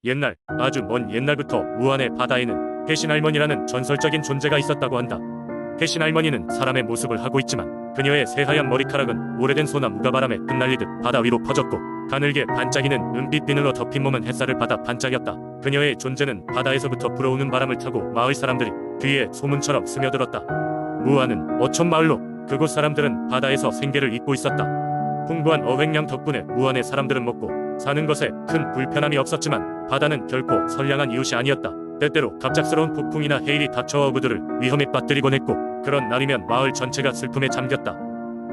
옛날, 아주 먼 옛날부터 무안의 바다에는 해신할머니라는 전설적인 존재가 있었다고 한다. 해신할머니는 사람의 모습을 하고 있지만 그녀의 새하얀 머리카락은 오래된 소나무가 바람에 흩날리듯 바다 위로 퍼졌고 가늘게 반짝이는 은빛 비늘로 덮인 몸은 햇살을 받아 반짝였다. 그녀의 존재는 바다에서부터 불어오는 바람을 타고 마을 사람들이 귀에 소문처럼 스며들었다. 무안은 어촌 마을로 그곳 사람들은 바다에서 생계를 잇고 있었다. 풍부한 어획량 덕분에 무안의 사람들은 먹고 사는 것에 큰 불편함이 없었지만 바다는 결코 선량한 이웃이 아니었다. 때때로 갑작스러운 폭풍이나 해일이 닥쳐 어부들을 위험에 빠뜨리곤 했고 그런 날이면 마을 전체가 슬픔에 잠겼다.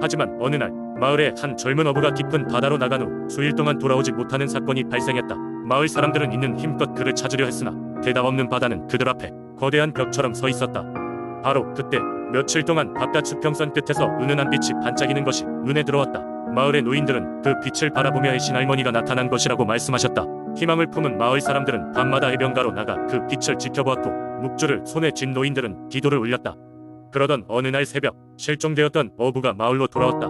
하지만 어느 날 마을의 한 젊은 어부가 깊은 바다로 나간 후 수일 동안 돌아오지 못하는 사건이 발생했다. 마을 사람들은 있는 힘껏 그를 찾으려 했으나 대답 없는 바다는 그들 앞에 거대한 벽처럼 서 있었다. 바로 그때 며칠 동안 바깥 수평선 끝에서 은은한 빛이 반짝이는 것이 눈에 들어왔다. 마을의 노인들은 그 빛을 바라보며 해신할머니가 나타난 것이라고 말씀하셨다. 희망을 품은 마을 사람들은 밤마다 해변가로 나가 그 빛을 지켜보았고 묵주를 손에 쥔 노인들은 기도를 올렸다. 그러던 어느 날 새벽 실종되었던 어부가 마을로 돌아왔다.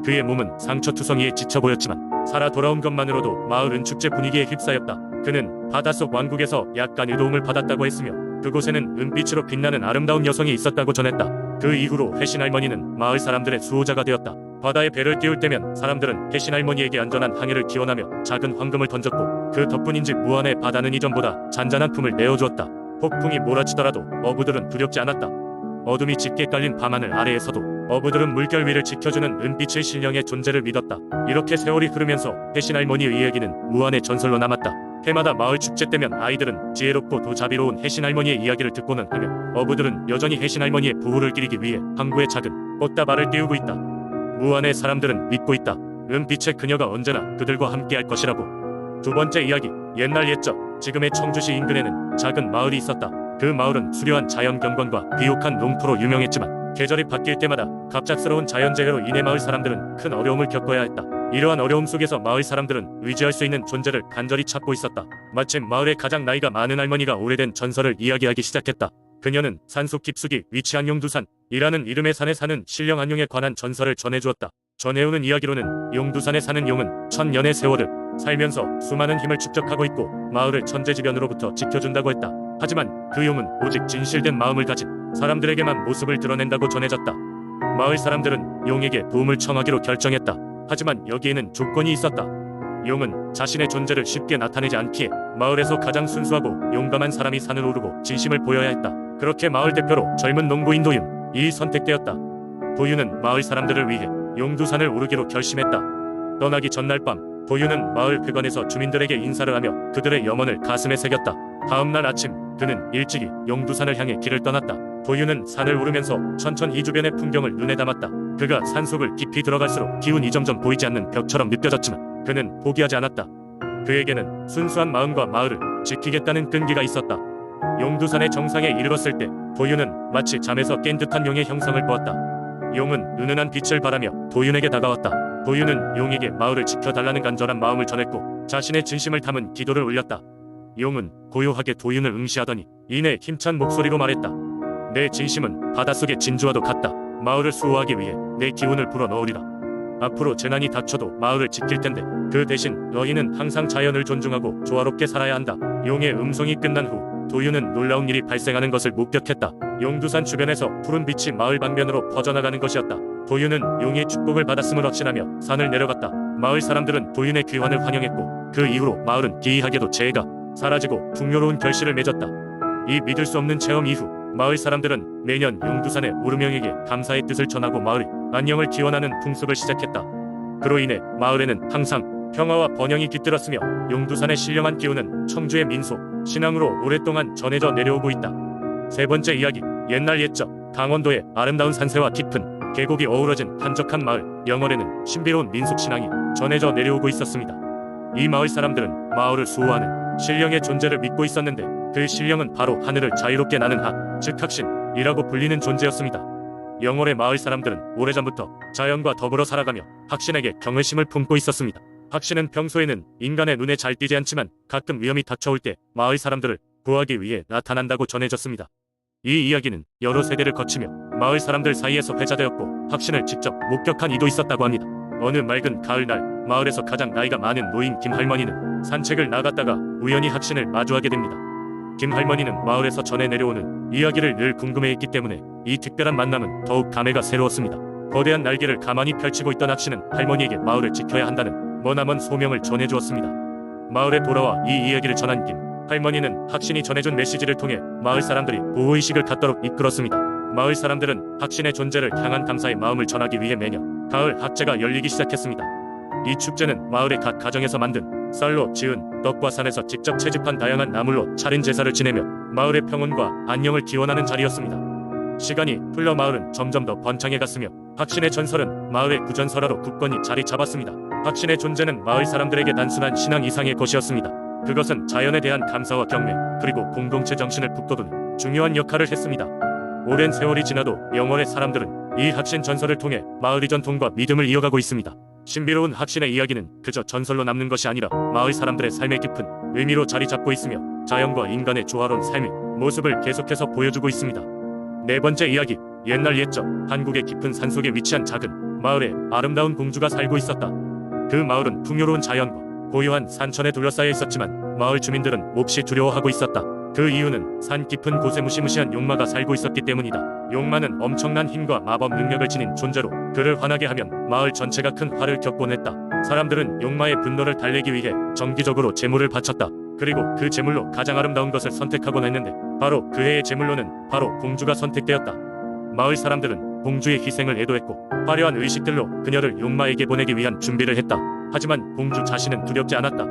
그의 몸은 상처투성이에 지쳐 보였지만 살아 돌아온 것만으로도 마을 은축제 분위기에 휩싸였다. 그는 바닷속 왕국에서 약간의 도움을 받았다고 했으며 그곳에는 은빛으로 빛나는 아름다운 여성이 있었다고 전했다. 그 이후로 해신할머니는 마을 사람들의 수호자가 되었다. 바다에 배를 띄울 때면 사람들은 해신할머니에게 안전한 항해를 기원하며 작은 황금을 던졌고 그 덕분인지 무안의 바다는 이전보다 잔잔한 품을 내어주었다. 폭풍이 몰아치더라도 어부들은 두렵지 않았다. 어둠이 짙게 깔린 밤하늘 아래에서도 어부들은 물결 위를 지켜주는 은빛의 신령의 존재를 믿었다. 이렇게 세월이 흐르면서 해신할머니의 이야기는 무안의 전설로 남았다. 해마다 마을 축제 때면 아이들은 지혜롭고 도 자비로운 해신할머니의 이야기를 듣고는 하며 어부들은 여전히 해신할머니의 부후를 기리기 위해 항구에 작은 꽃다발을 띄우고 있다. 무안의 사람들은 믿고 있다. 은빛의 그녀가 언제나 그들과 함께할 것이라고. 두 번째 이야기. 옛날 옛적 지금의 청주시 인근에는 작은 마을이 있었다. 그 마을은 수려한 자연 경관과 비옥한 농토로 유명했지만 계절이 바뀔 때마다 갑작스러운 자연재해로 인해 마을 사람들은 큰 어려움을 겪어야 했다. 이러한 어려움 속에서 마을 사람들은 의지할 수 있는 존재를 간절히 찾고 있었다. 마침 마을의 가장 나이가 많은 할머니가 오래된 전설을 이야기하기 시작했다. 그녀는 산속 깊숙이 위치한 용두산이라는 이름의 산에 사는 신령 안용에 관한 전설을 전해주었다. 전해오는 이야기로는 용두산에 사는 용은 천년의 세월을 살면서 수많은 힘을 축적하고 있고 마을을 천재지변으로부터 지켜준다고 했다. 하지만 그 용은 오직 진실된 마음을 가진 사람들에게만 모습을 드러낸다고 전해졌다. 마을 사람들은 용에게 도움을 청하기로 결정했다. 하지만 여기에는 조건이 있었다. 용은 자신의 존재를 쉽게 나타내지 않기에 마을에서 가장 순수하고 용감한 사람이 산을 오르고 진심을 보여야 했다. 그렇게 마을 대표로 젊은 농부인 도윤이 선택되었다. 도윤은 마을 사람들을 위해 용두산을 오르기로 결심했다. 떠나기 전날 밤 도윤은 마을 회관에서 주민들에게 인사를 하며 그들의 염원을 가슴에 새겼다. 다음날 아침 그는 일찍이 용두산을 향해 길을 떠났다. 도윤은 산을 오르면서 천천히 주변의 풍경을 눈에 담았다. 그가 산속을 깊이 들어갈수록 기운이 점점 보이지 않는 벽처럼 느껴졌지만 그는 포기하지 않았다. 그에게는 순수한 마음과 마을을 지키겠다는 끈기가 있었다. 용두산의 정상에 이르렀을 때 도윤은 마치 잠에서 깬 듯한 용의 형상을 보았다. 용은 은은한 빛을 바라며 도윤에게 다가왔다. 도윤은 용에게 마을을 지켜달라는 간절한 마음을 전했고 자신의 진심을 담은 기도를 올렸다. 용은 고요하게 도윤을 응시하더니 이내 힘찬 목소리로 말했다. 내 진심은 바닷속의 진주와도 같다. 마을을 수호하기 위해 내 기운을 불어넣으리라. 앞으로 재난이 닥쳐도 마을을 지킬 텐데 그 대신 너희는 항상 자연을 존중하고 조화롭게 살아야 한다. 용의 음성이 끝난 후 도윤은 놀라운 일이 발생하는 것을 목격했다. 용두산 주변에서 푸른 빛이 마을 방면으로 퍼져나가는 것이었다. 도윤은 용의 축복을 받았음을 확신하며 산을 내려갔다. 마을 사람들은 도윤의 귀환을 환영했고 그 이후로 마을은 기이하게도 재해가 사라지고 풍요로운 결실을 맺었다. 이 믿을 수 없는 체험 이후 마을 사람들은 매년 용두산의 오르명에게 감사의 뜻을 전하고 마을의 안녕을 기원하는 풍습을 시작했다. 그로 인해 마을에는 항상 평화와 번영이 깃들었으며 용두산의 신령한 기운은 청주의 민속, 신앙으로 오랫동안 전해져 내려오고 있다. 세 번째 이야기. 옛날 옛적 강원도의 아름다운 산세와 깊은 계곡이 어우러진 한적한 마을 영월에는 신비로운 민속 신앙이 전해져 내려오고 있었습니다. 이 마을 사람들은 마을을 수호하는 신령의 존재를 믿고 있었는데 그 신령은 바로 하늘을 자유롭게 나는 즉 학신이라고 불리는 존재였습니다. 영월의 마을 사람들은 오래전부터 자연과 더불어 살아가며 학신에게 경외심을 품고 있었습니다. 학신은 평소에는 인간의 눈에 잘 띄지 않지만 가끔 위험이 닥쳐올 때 마을 사람들을 구하기 위해 나타난다고 전해졌습니다. 이 이야기는 여러 세대를 거치며 마을 사람들 사이에서 회자되었고 학신을 직접 목격한 이도 있었다고 합니다. 어느 맑은 가을날 마을에서 가장 나이가 많은 노인 김할머니는 산책을 나갔다가 우연히 학신을 마주하게 됩니다. 김 할머니는 마을에서 전해 내려오는 이야기를 늘 궁금해했기 때문에 이 특별한 만남은 더욱 감회가 새로웠습니다. 거대한 날개를 가만히 펼치고 있던 학신은 할머니에게 마을을 지켜야 한다는 머나먼 소명을 전해주었습니다. 마을에 돌아와 이 이야기를 전한 김 할머니는 학신이 전해준 메시지를 통해 마을 사람들이 보호의식을 갖도록 이끌었습니다. 마을 사람들은 학신의 존재를 향한 감사의 마음을 전하기 위해 매년 가을 학제가 열리기 시작했습니다. 이 축제는 마을의 각 가정에서 만든 쌀로 지은 떡과 산에서 직접 채집한 다양한 나물로 차린 제사를 지내며 마을의 평온과 안녕을 기원하는 자리였습니다. 시간이 흘러 마을은 점점 더 번창해 갔으며 학신의 전설은 마을의 구전설화로 굳건히 자리 잡았습니다. 학신의 존재는 마을 사람들에게 단순한 신앙 이상의 것이었습니다. 그것은 자연에 대한 감사와 경외 그리고 공동체 정신을 북돋우는 중요한 역할을 했습니다. 오랜 세월이 지나도 영월의 사람들은 이 학신 전설을 통해 마을의 전통과 믿음을 이어가고 있습니다. 신비로운 학신의 이야기는 그저 전설로 남는 것이 아니라 마을 사람들의 삶의 깊은 의미로 자리 잡고 있으며 자연과 인간의 조화로운 삶의 모습을 계속해서 보여주고 있습니다. 네 번째 이야기, 옛날 옛적 한국의 깊은 산속에 위치한 작은 마을에 아름다운 공주가 살고 있었다. 그 마을은 풍요로운 자연과 고요한 산천에 둘러싸여 있었지만 마을 주민들은 몹시 두려워하고 있었다. 그 이유는 산 깊은 곳에 무시무시한 용마가 살고 있었기 때문이다. 용마는 엄청난 힘과 마법 능력을 지닌 존재로 그를 화나게 하면 마을 전체가 큰 화를 겪곤 했다. 사람들은 용마의 분노를 달래기 위해 정기적으로 제물을 바쳤다. 그리고 그 제물로 가장 아름다운 것을 선택하곤 했는데 바로 그 해의 제물로는 바로 공주가 선택되었다. 마을 사람들은 공주의 희생을 애도했고 화려한 의식들로 그녀를 용마에게 보내기 위한 준비를 했다. 하지만 공주 자신은 두렵지 않았다.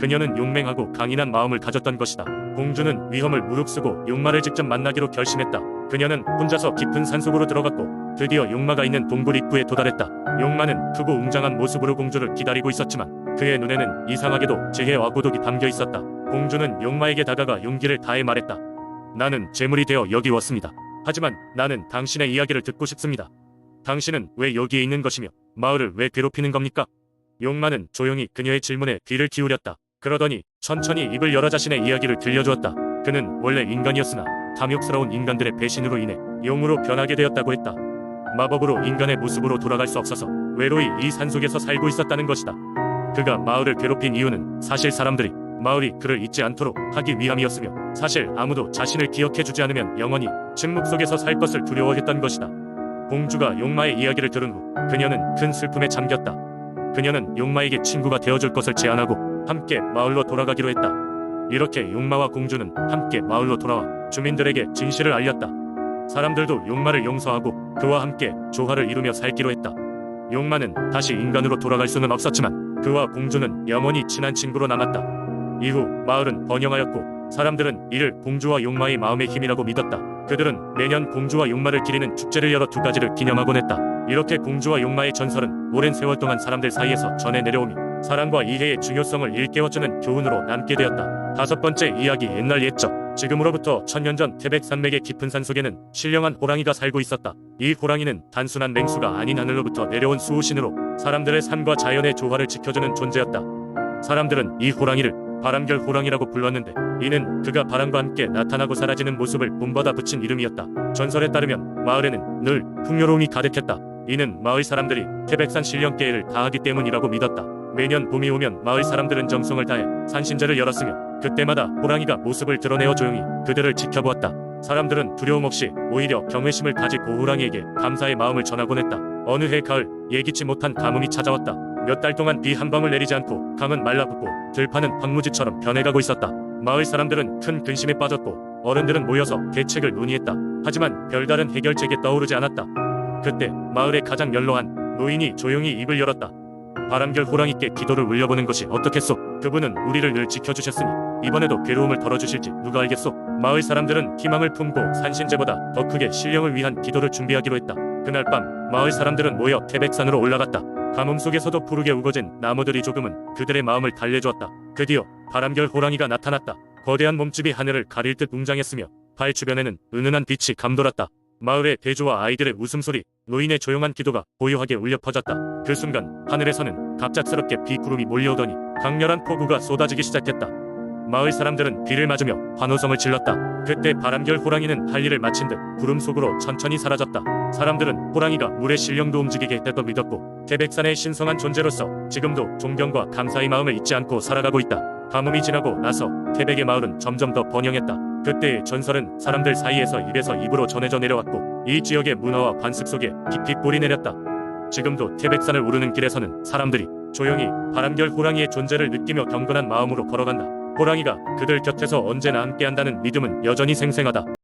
그녀는 용맹하고 강인한 마음을 가졌던 것이다. 공주는 위험을 무릅쓰고 용마를 직접 만나기로 결심했다. 그녀는 혼자서 깊은 산속으로 들어갔고 드디어 용마가 있는 동굴 입구에 도달했다. 용마는 크고 웅장한 모습으로 공주를 기다리고 있었지만 그의 눈에는 이상하게도 재해와 고독이 담겨 있었다. 공주는 용마에게 다가가 용기를 다해 말했다. 나는 제물이 되어 여기 왔습니다. 하지만 나는 당신의 이야기를 듣고 싶습니다. 당신은 왜 여기에 있는 것이며 마을을 왜 괴롭히는 겁니까? 용마는 조용히 그녀의 질문에 귀를 기울였다. 그러더니 천천히 입을 열어 자신의 이야기를 들려주었다. 그는 원래 인간이었으나 탐욕스러운 인간들의 배신으로 인해 용으로 변하게 되었다고 했다. 마법으로 인간의 모습으로 돌아갈 수 없어서 외로이 이 산속에서 살고 있었다는 것이다. 그가 마을을 괴롭힌 이유는 사실 사람들이 마을이 그를 잊지 않도록 하기 위함이었으며 사실 아무도 자신을 기억해주지 않으면 영원히 침묵 속에서 살 것을 두려워했던 것이다. 공주가 용마의 이야기를 들은 후 그녀는 큰 슬픔에 잠겼다. 그녀는 용마에게 친구가 되어줄 것을 제안하고 함께 마을로 돌아가기로 했다. 이렇게 용마와 공주는 함께 마을로 돌아와 주민들에게 진실을 알렸다. 사람들도 용마를 용서하고 그와 함께 조화를 이루며 살기로 했다. 용마는 다시 인간으로 돌아갈 수는 없었지만 그와 공주는 영원히 친한 친구로 남았다. 이후 마을은 번영하였고 사람들은 이를 공주와 용마의 마음의 힘이라고 믿었다. 그들은 매년 공주와 용마를 기리는 축제를 열어 두 가지를 기념하곤 했다. 이렇게 공주와 용마의 전설은 오랜 세월 동안 사람들 사이에서 전해 내려오며 사랑과 이해의 중요성을 일깨워주는 교훈으로 남게 되었다. 다섯 번째 이야기, 옛날 옛적 지금으로부터 1000년 전 태백산맥의 깊은 산속에는 신령한 호랑이가 살고 있었다. 이 호랑이는 단순한 맹수가 아닌 하늘로부터 내려온 수호신으로 사람들의 삶과 자연의 조화를 지켜주는 존재였다. 사람들은 이 호랑이를 바람결 호랑이라고 불렀는데 이는 그가 바람과 함께 나타나고 사라지는 모습을 본받아 붙인 이름이었다. 전설에 따르면 마을에는 늘 풍요로움이 가득했다. 이는 마을 사람들이 태백산 신령계를 다하기 때문이라고 믿었다. 매년 봄이 오면 마을 사람들은 정성을 다해 산신제를 열었으며 그때마다 호랑이가 모습을 드러내어 조용히 그들을 지켜보았다. 사람들은 두려움 없이 오히려 경외심을 가지고 호랑이에게 감사의 마음을 전하곤 했다. 어느 해 가을, 예기치 못한 가뭄이 찾아왔다. 몇 달 동안 비 한 방울 내리지 않고 강은 말라붙고 들판은 황무지처럼 변해가고 있었다. 마을 사람들은 큰 근심에 빠졌고 어른들은 모여서 대책을 논의했다. 하지만 별다른 해결책이 떠오르지 않았다. 그때 마을의 가장 연로한 노인이 조용히 입을 열었다. 바람결 호랑이께 기도를 올려보는 것이 어떻겠소? 그분은 우리를 늘 지켜주셨으니 이번에도 괴로움을 덜어주실지 누가 알겠소? 마을 사람들은 희망을 품고 산신제보다 더 크게 신령을 위한 기도를 준비하기로 했다. 그날 밤 마을 사람들은 모여 태백산으로 올라갔다. 가뭄 속에서도 푸르게 우거진 나무들이 조금은 그들의 마음을 달래주었다. 드디어 바람결 호랑이가 나타났다. 거대한 몸집이 하늘을 가릴 듯 웅장했으며 발 주변에는 은은한 빛이 감돌았다. 마을의 대조와 아이들의 웃음소리, 노인의 조용한 기도가 고요하게 울려 퍼졌다. 그 순간 하늘에서는 갑작스럽게 비구름이 몰려오더니 강렬한 폭우가 쏟아지기 시작했다. 마을 사람들은 비를 맞으며 환호성을 질렀다. 그때 바람결 호랑이는 할 일을 마친 듯 구름 속으로 천천히 사라졌다. 사람들은 호랑이가 물의 신령도 움직이게 했다고 믿었고 태백산의 신성한 존재로서 지금도 존경과 감사의 마음을 잊지 않고 살아가고 있다. 가뭄이 지나고 나서 태백의 마을은 점점 더 번영했다. 그때의 전설은 사람들 사이에서 입에서 입으로 전해져 내려왔고 이 지역의 문화와 관습 속에 깊이 뿌리 내렸다. 지금도 태백산을 오르는 길에서는 사람들이 조용히 바람결 호랑이의 존재를 느끼며 경건한 마음으로 걸어간다. 호랑이가 그들 곁에서 언제나 함께한다는 믿음은 여전히 생생하다.